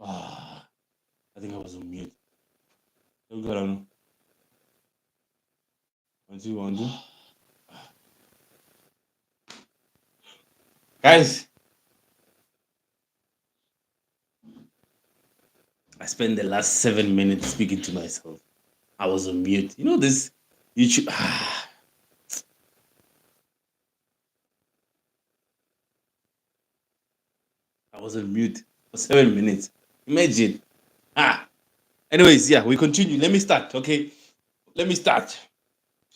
Ah, I think I was on mute. Look around. 1, 2, 1, 2. Guys, I spent the last 7 minutes speaking to myself. I was on mute. You know this YouTube. I was on mute for 7 minutes. Imagine. Ah. Anyways, yeah, we continue. Let me start. Okay. Let me start.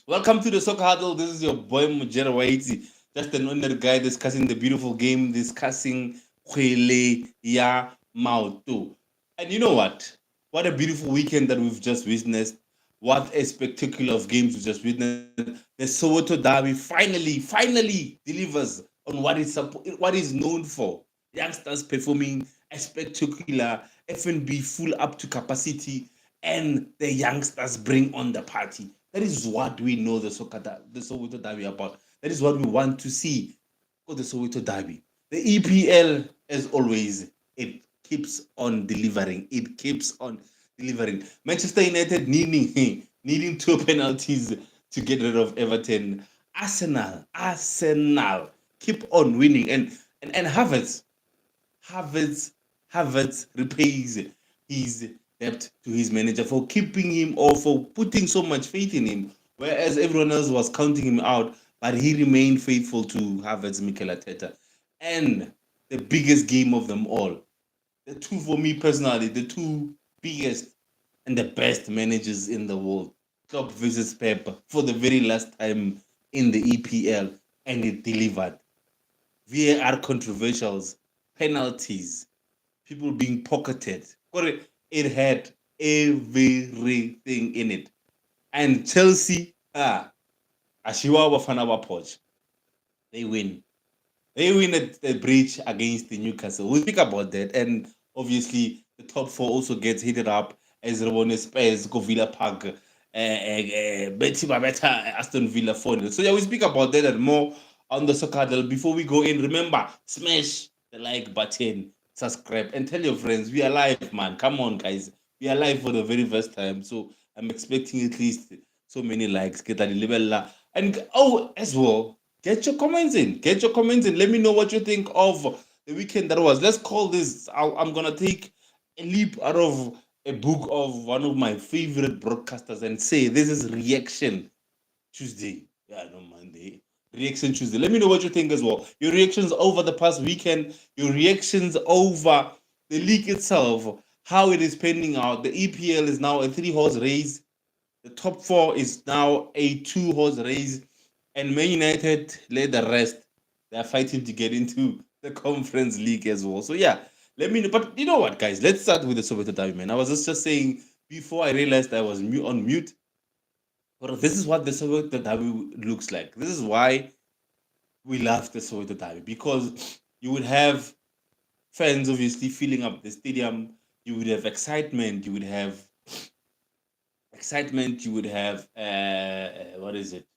Welcome to the Soccer Huddle. This is your boy Mojere, just an ordinary guy discussing the beautiful game, discussing Kwele Ya Mauto. And you know what? What a beautiful weekend that we've just witnessed. What a spectacular of games we've just witnessed. The Soweto Derby finally delivers on what is known for. Youngsters performing a spectacular FNB full up to capacity, and the youngsters bring on the party. That is what we know the Soweto Derby about. That is what we want to see for the Soweto Derby. The EPL, as always, it keeps on delivering. It keeps on delivering. Manchester United needing 2 penalties to get rid of Everton. Arsenal keep on winning, and Havertz repays his debt to his manager for keeping him or for putting so much faith in him, whereas everyone else was counting him out, but he remained faithful to Havertz, Mikel Arteta. And the biggest game of them all, the two, for me personally, the two biggest and the best managers in the world, Klopp versus Pep, for the very last time in the EPL, and it delivered. VAR controversials, penalties, people being pocketed. It had everything in it. And Chelsea, Ashiwa Bafana Poch, they win. They win at the bridge against the Newcastle. We'll speak about that. And obviously, the top four also gets heated up as Rebone Spurs go Villa Park, Betty Babetta, Aston Villa 4. So, yeah, we speak about that and more on the Soccer Huddle. Before we go in, remember, smash the like button, subscribe, and tell your friends we are live, man. Come on, guys. We are live for the very first time. So, I'm expecting at least so many likes. Get that level. And as well, get your comments in. Get your comments in. Let me know what you think of the weekend that was. Let's call this. I'm gonna take a leap out of a book of one of my favorite broadcasters and say this is Reaction Tuesday. Yeah, no Monday. Reaction Tuesday. Let me know what you think as well. Your reactions over the past weekend. Your reactions over the league itself. How it is pending out. The EPL is now a 3-horse race. The top four is now a 2-horse race, and Man United led the rest. They are fighting to get into the Conference League as well. So yeah, let me know. But you know what, guys? Let's start with the Soweto Derby, man. I was just saying before I realized I was on mute. But this is what the Soweto Derby looks like. This is why we love the Soweto Derby, because you would have fans obviously filling up the stadium. You would have excitement. You would have what is it,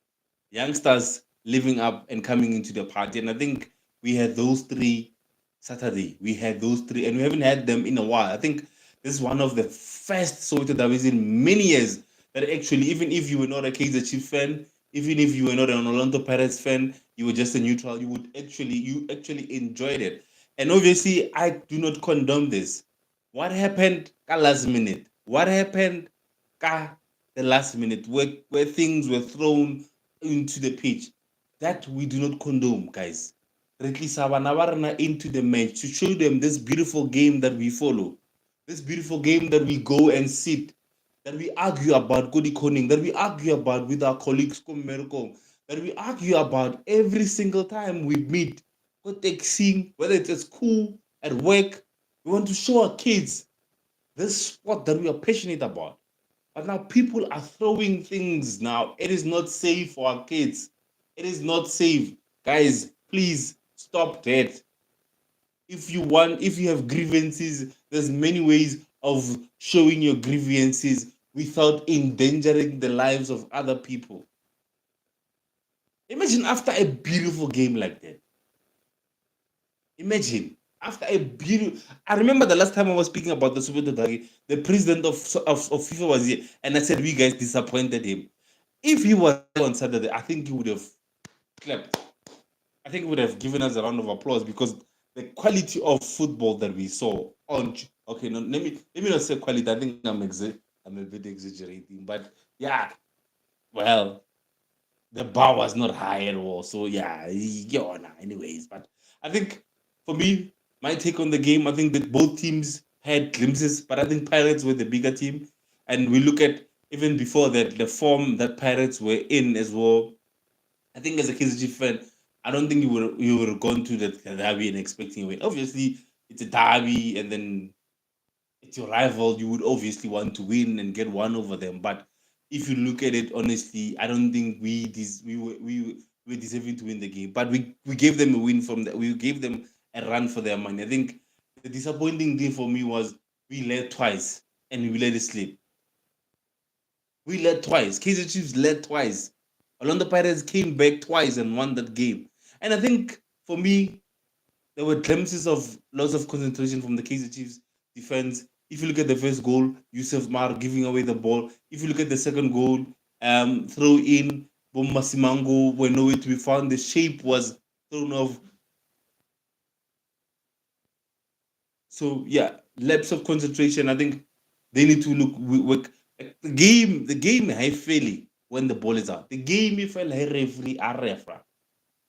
youngsters living up and coming into the party. And I think we had those three Saturday. We had those three, and we haven't had them in a while. I think this is one of the first Soweto derbies in many years that actually, even if you were not a Kaizer Chiefs fan, even if you were not an Orlando Pirates fan, you were just a neutral, you actually enjoyed it. And obviously, I do not condone this. What happened last minute? What happened the last minute where things were thrown into the pitch? That we do not condone, guys. Retlisa bana ba rena into the match to show them this beautiful game that we follow, this beautiful game that we go and sit, that we argue about Cody Koning, that we argue about with our colleagues Miracle, that we argue about every single time we meet, whether it's at school, at work. We want to show our kids this sport that we are passionate about. But now people are throwing things now. It is not safe for our kids. It is not safe. Guys, please stop that. If you have grievances, there's many ways of showing your grievances without endangering the lives of other people. Imagine after a beautiful game like that. Imagine. After a beautiful, I remember the last time I was speaking about the Soweto Derby, the president of FIFA was here, and I said we guys disappointed him. If he was there on Saturday, I think he would have clapped. I think he would have given us a round of applause because the quality of football that we saw on. Okay, no, let me not say quality. I think I'm a bit exaggerating, but yeah, well, the bar was not high at all. So yeah, anyways. But I think for me, my take on the game, I think that both teams had glimpses, but I think Pirates were the bigger team. And we look at even before that, the form that Pirates were in as well. I think as a KZG fan, I don't think you would have gone to that derby and expecting a win. Obviously, it's a derby, and then it's your rival, you would obviously want to win and get one over them. But if you look at it honestly, I don't think we were deserving to win the game. But we gave them a win from that. We gave them a run for their money. I think the disappointing thing for me was we led twice and we let it slip. We led twice. Kaiser Chiefs led twice. Orlando Pirates came back twice and won that game. And I think for me, there were glimpses of lots of concentration from the Kaiser Chiefs defense. If you look at the first goal, Yusuf Mar giving away the ball. If you look at the second goal, throw in Bomasimango were nowhere to be found. The shape was thrown off. So yeah, lapse of concentration. I think they need to work. The game I fairly when the ball is out. The game if I referee a referee.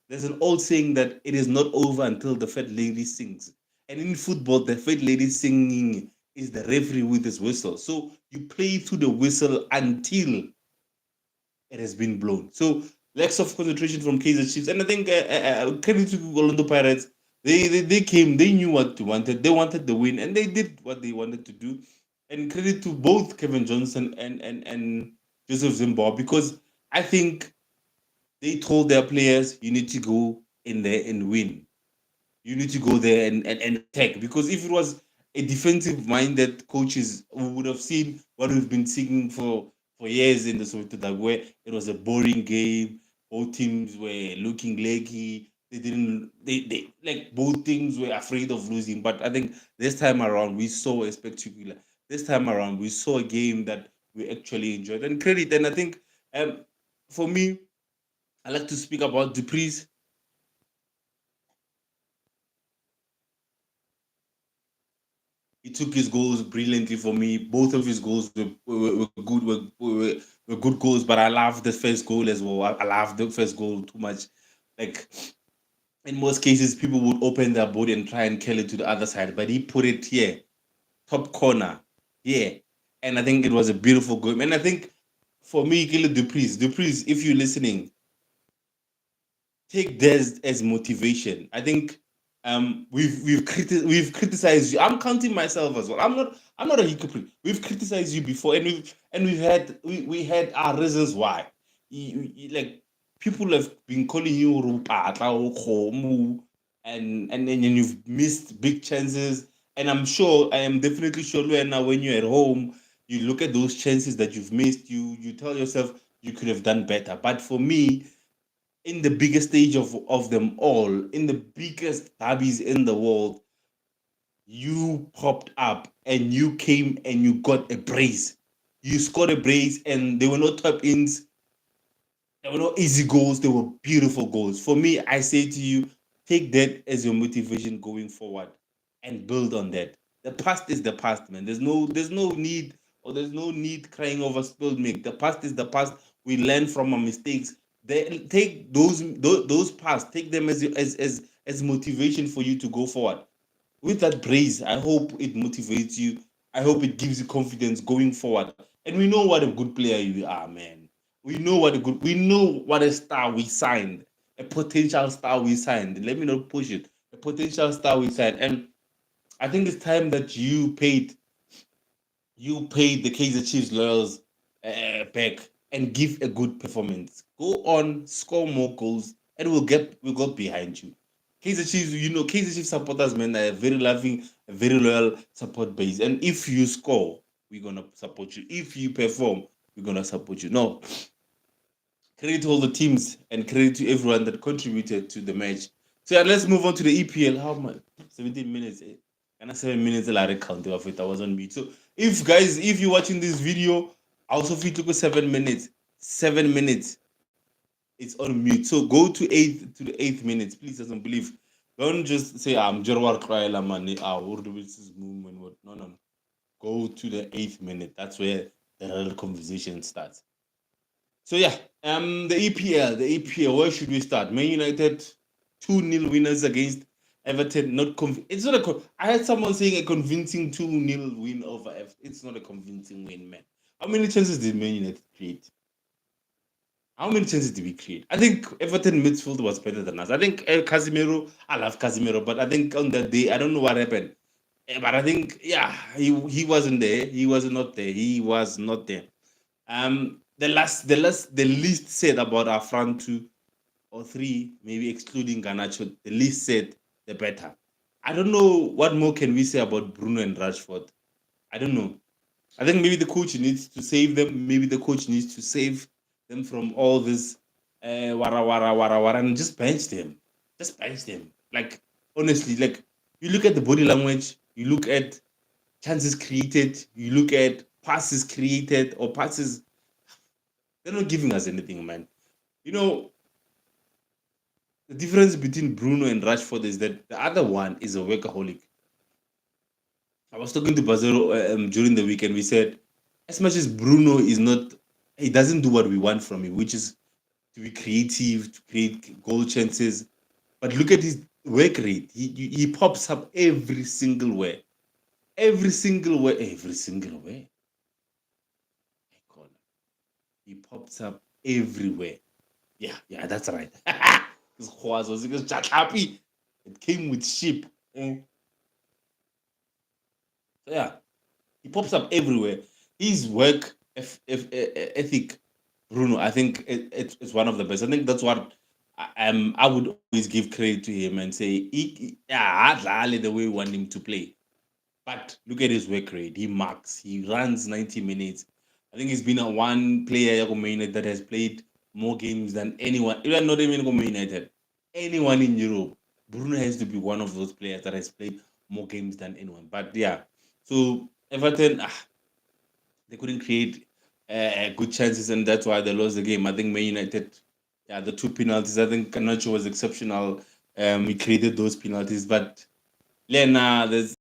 There's an old saying that it is not over until the fat lady sings. And in football, the fat lady singing is the referee with his whistle. So you play through the whistle until it has been blown. So lacks of concentration from Kaiser Chiefs. And I think credit to Orlando Pirates. They came, they knew what they wanted. They wanted the win, and they did what they wanted to do. And credit to both Kevin Johnson and Joseph Zimbabwe because I think they told their players, you need to go in there and win. You need to go there and attack. Because if it was a defensive minded coaches, we would have seen what we've been seeing for years in the Soweto Derby, where it was a boring game. Both teams were looking leggy. They didn't they like both teams were afraid of losing. But I think this time around we saw a spectacular. This time around we saw a game that we actually enjoyed and credit. And I think for me, I like to speak about Dupree's. He took his goals brilliantly for me. Both of his goals were good, were good goals. But I love the first goal as well. I love the first goal too much. Like in most cases, people would open their body and try and kill it to the other side, but he put it here, top corner, here, and I think it was a beautiful goal. And I think for me, Killer Dupree's, if you're listening, take this as motivation. I think we've criticized you. I'm counting myself as well. I'm not a hypocrite. We've criticized you before, and we had our reasons why. Like people have been calling you Rupatla or Khomu, and then you've missed big chances. And I am definitely sure now when you're at home, you look at those chances that you've missed. You tell yourself you could have done better. But for me, in the biggest stage of them all, in the biggest derbies in the world, you popped up and you came and you got a brace. You scored a brace, and they were not top ins. There were no easy goals. They were beautiful goals. For me, I say to you, take that as your motivation going forward and build on that. The past is the past, man. There's no need crying over spilled milk. The past is the past. We learn from our mistakes. They take those past, take them as motivation for you to go forward. With that praise, I hope it motivates you. I hope it gives you confidence going forward. And we know what a good player you are, man. We know what a star we signed, a potential star we signed. Let me not push it. A potential star we signed. And I think it's time that you paid the Kaiser Chiefs loyals back and give a good performance. Go on, score more goals, and we'll go behind you. Kaiser Chiefs, Kaiser Chiefs supporters, man, are very loving, a very loyal support base. And if you score, we're gonna support you. If you perform, we're gonna support you. No, credit to all the teams and credit to everyone that contributed to the match. So yeah, let's move on to the EPL. How much? 17 minutes. And 7 minutes la recount of it. I was on mute. So if guys, if you're watching this video, also fit to go 7 minutes. 7 minutes. It's on mute. So go to the eighth minutes. Please doesn't believe. Don't just say I'm Jerwar Kraila Mani. Movement. No, no, no. Go to the eighth minute. That's where the real conversation starts. So yeah, the EPL, where should we start? Man United 2-0 winners against Everton. It's not I had someone saying a convincing 2-0 win over Everton. It's not a convincing win, man. How many chances did Man United create? How many chances did we create? I think Everton midfield was better than us. I think Casemiro, I love Casemiro, but I think on that day, I don't know what happened. But I think, yeah, he wasn't there. He was not there. He was not there. The least said about our front two or three, maybe excluding Garnacho, the least said, the better. I don't know what more can we say about Bruno and Rashford. I don't know. I think maybe the coach needs to save them. Maybe the coach needs to save them from all this wara wara wara wara and just bench them. Just bench them. Like honestly, like you look at the body language, you look at chances created, you look at passes created or passes. They're not giving us anything, man. You know, the difference between Bruno and Rashford is that the other one is a workaholic. I was talking to Bazero during the weekend. We said, as much as Bruno is not, he doesn't do what we want from him, which is to be creative, to create goal chances. But look at his work rate. He pops up every single way. Every single way. Every single way. He pops up everywhere. Yeah, that's right. It came with sheep. So yeah, he pops up everywhere. His work ethic, Bruno, I think it's one of the best. I think that's what I would always give credit to him and say, yeah, the way we want him to play. But look at his work rate. He marks. He runs 90 minutes. I think he's been a one player that has played more games than anyone. Even not even United. Anyone in Europe. Bruno has to be one of those players that has played more games than anyone. But yeah. So Everton, they couldn't create good chances, and that's why they lost the game. I think Man United, yeah, the two penalties. I think Canacho was exceptional. He created those penalties, but Lena, there's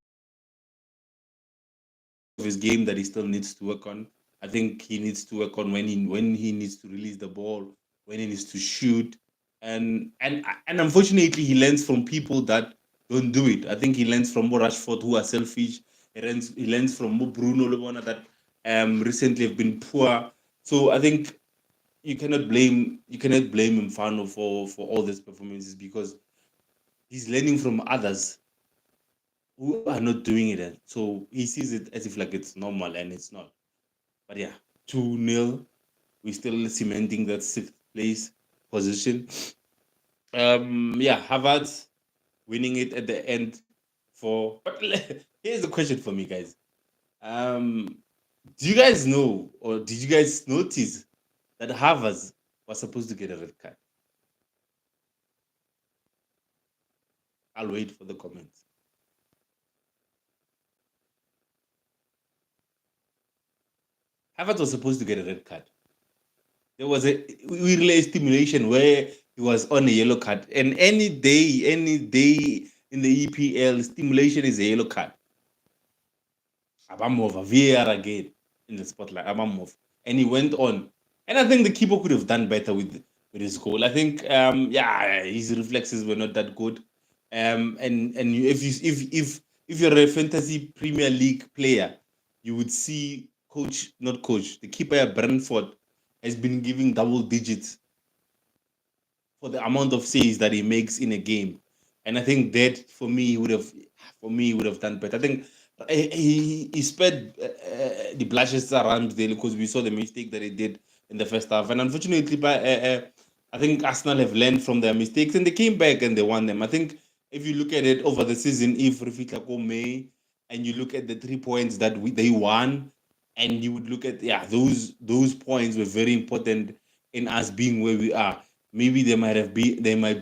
his game that he still needs to work on. I think he needs to work on when he needs to release the ball, when he needs to shoot, and unfortunately he learns from people that don't do it. I think he learns from more Rashford who are selfish. He learns from more Bruno Lebona that recently have been poor. So I think you cannot blame him for all these performances because he's learning from others who are not doing it. So he sees it as if like it's normal and it's not. But yeah, 2-0. We're still cementing that sixth place position. Yeah, Havertz winning it at the end for. But here's the question for me, guys. Do you guys know or did you guys notice that Havertz was supposed to get a red card? I'll wait for the comments. Havertz was supposed to get a red card. There was a relay stimulation where he was on a yellow card, and any day in the EPL, stimulation is a yellow card. Abamova, VAR again in the spotlight. Abamov, and he went on, and I think the keeper could have done better with his goal. I think, yeah, his reflexes were not that good. And if you're a fantasy Premier League player, you would see not coach, the keeper at Brentford has been giving double digits for the amount of saves that he makes in a game, and I think that for me would have done better. I think he spared the blushes around there because we saw the mistake that he did in the first half, and unfortunately, I think Arsenal have learned from their mistakes and they came back and they won them. I think if you look at it over the season, if Rafika May and you look at the 3 points that they won, and you would look at those points were very important in us being where we are. Maybe they might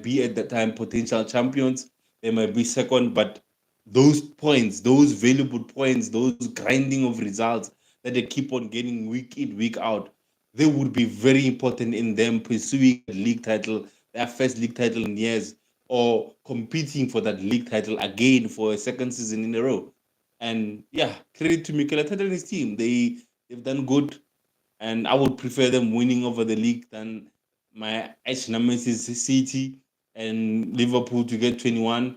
be at that time potential champions. They might be second, but those points, those valuable points, those grinding of results that they keep on getting week in, week out, they would be very important in them pursuing a league title, their first league title in years, or competing for that league title again for a second season in a row. And yeah, credit to Mikel Arteta and his team. They've done good, and I would prefer them winning over the league than my arch nemesis City and Liverpool to get 21.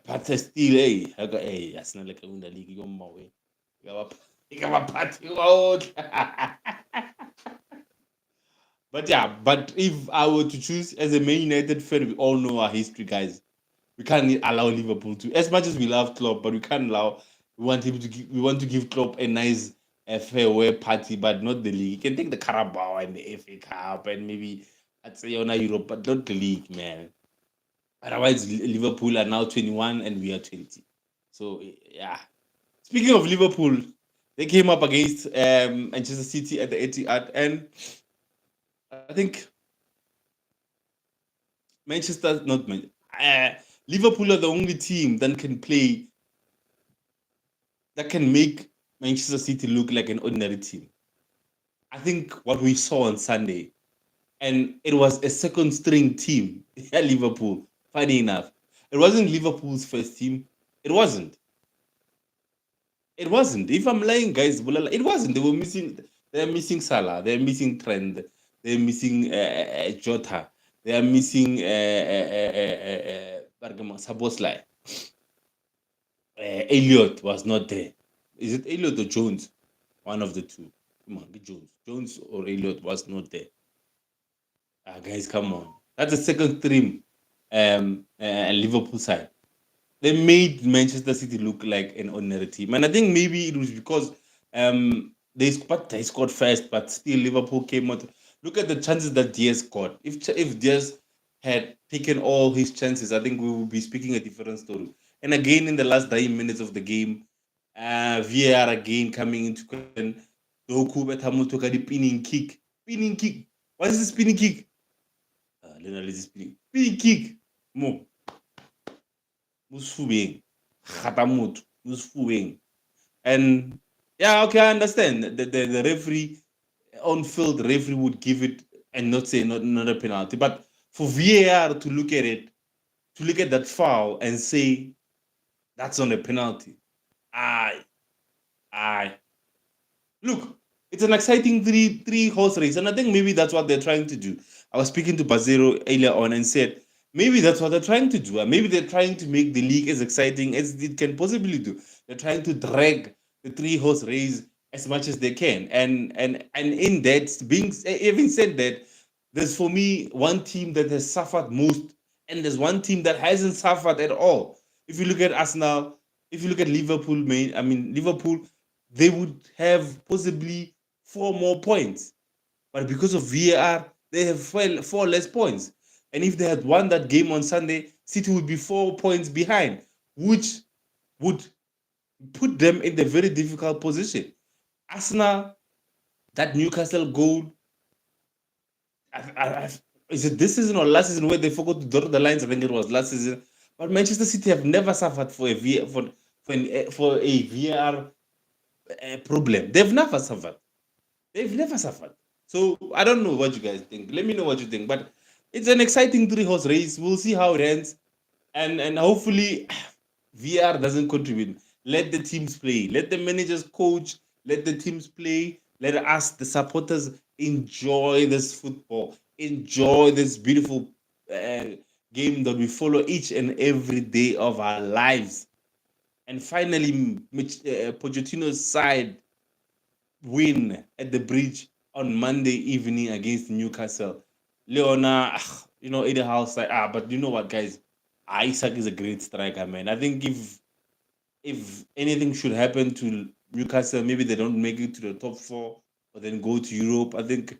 But still, hey, hey, that's not like win the league. You're my way. You got a party out. But yeah, but if I were to choose as a Man United fan, we all know our history, guys. We can't allow Liverpool to, as much as we love Klopp, but we can't allow. We want to give Klopp a nice farewell party, but not the league. You can take the Carabao and the FA Cup and maybe I'd say on Europe, but not the league, man. Otherwise, Liverpool are now 21 and we are 20. So yeah. Speaking of Liverpool, they came up against Manchester City at the Etihad, and I think Manchester, not Man, Liverpool are the only team that can play, that can make Manchester City look like an ordinary team. I think what we saw on Sunday, and it was a second string team at Liverpool. Funny enough, it wasn't Liverpool's first team. It wasn't. It wasn't. If I'm lying, guys, it wasn't. They were missing. They're missing Salah. They're missing Trent. They're missing Jota. They are missing Saboslai. Elliot was not there. Is it Elliot or Jones? One of the two. Come on, Jones. Jones or Elliot was not there. Guys, come on. That's the second stream. Liverpool side. They made Manchester City look like an ordinary team, and I think maybe it was because they scored first, but still Liverpool came out. Look at the chances that Diaz got. If Diaz had taken all his chances, I think we would be speaking a different story. And again, in the last 9 minutes of the game, VAR again coming into question. Doku Betamu took a spinning kick. Spinning kick. What is the spinning kick? Literally spinning kick. Mo. Musfubing. Khatamut. Musfubing. And yeah, okay, I understand. The referee, on field referee would give it and not say not a penalty. But for VAR to look at it, to look at that foul and say that's not a penalty. I look, it's an exciting three horse race, and I think maybe that's what they're trying to do. I was speaking to Bazero earlier on and said maybe that's what they're trying to do. And maybe they're trying to make the league as exciting as it can possibly do. They're trying to drag the three horse race as much as they can. And in that, being having said that, there's for me one team that has suffered most, and there's one team that hasn't suffered at all. If you look at Arsenal, if you look at Liverpool, Liverpool, they would have possibly 4 more points. But because of VAR, they have four less points. And if they had won that game on Sunday, City would be 4 points behind, which would put them in a very difficult position. Arsenal, that Newcastle goal, is it this season or last season where they forgot to draw the lines? I think it was last season. But Manchester City have never suffered for a VAR problem. They've never suffered. They've never suffered. So I don't know what you guys think. Let me know what you think. But it's an exciting three-horse race. We'll see how it ends. And hopefully VR doesn't contribute. Let the teams play. Let the managers coach. Let the teams play. Let us, the supporters, enjoy this football. Enjoy this beautiful game that we follow each and every day of our lives. And finally, Pochettino's side win at the bridge on Monday evening against Newcastle. Leona, Eddie House like, but you know what, guys? Isaac is a great striker, man. I think if anything should happen to Newcastle, maybe they don't make it to the top four or then go to Europe. I think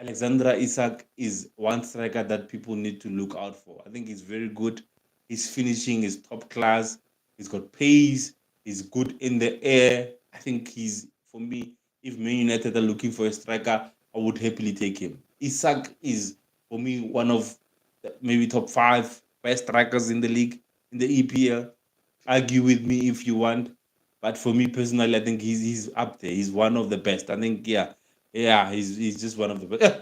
Alexandra Isak is one striker that people need to look out for. I think he's very good. His finishing is top class. He's got pace. He's good in the air. I think he's, for me, if Man United are looking for a striker, I would happily take him. Isak is, for me, one of maybe top 5 best strikers in the league, in the EPL. Argue with me if you want, but for me personally, I think he's up there. He's one of the best. I think he's just one of the best.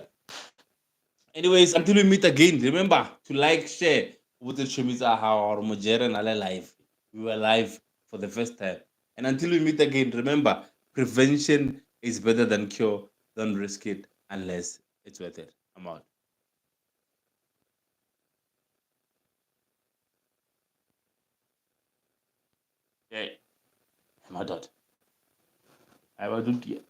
Anyways, until we meet again, remember to like, share with the Chumisa how our Mojere and Ale live. We were live for the first time. And until we meet again, remember prevention is better than cure. Don't risk it unless it's worth it. I'm out. Okay. I'm out. I will do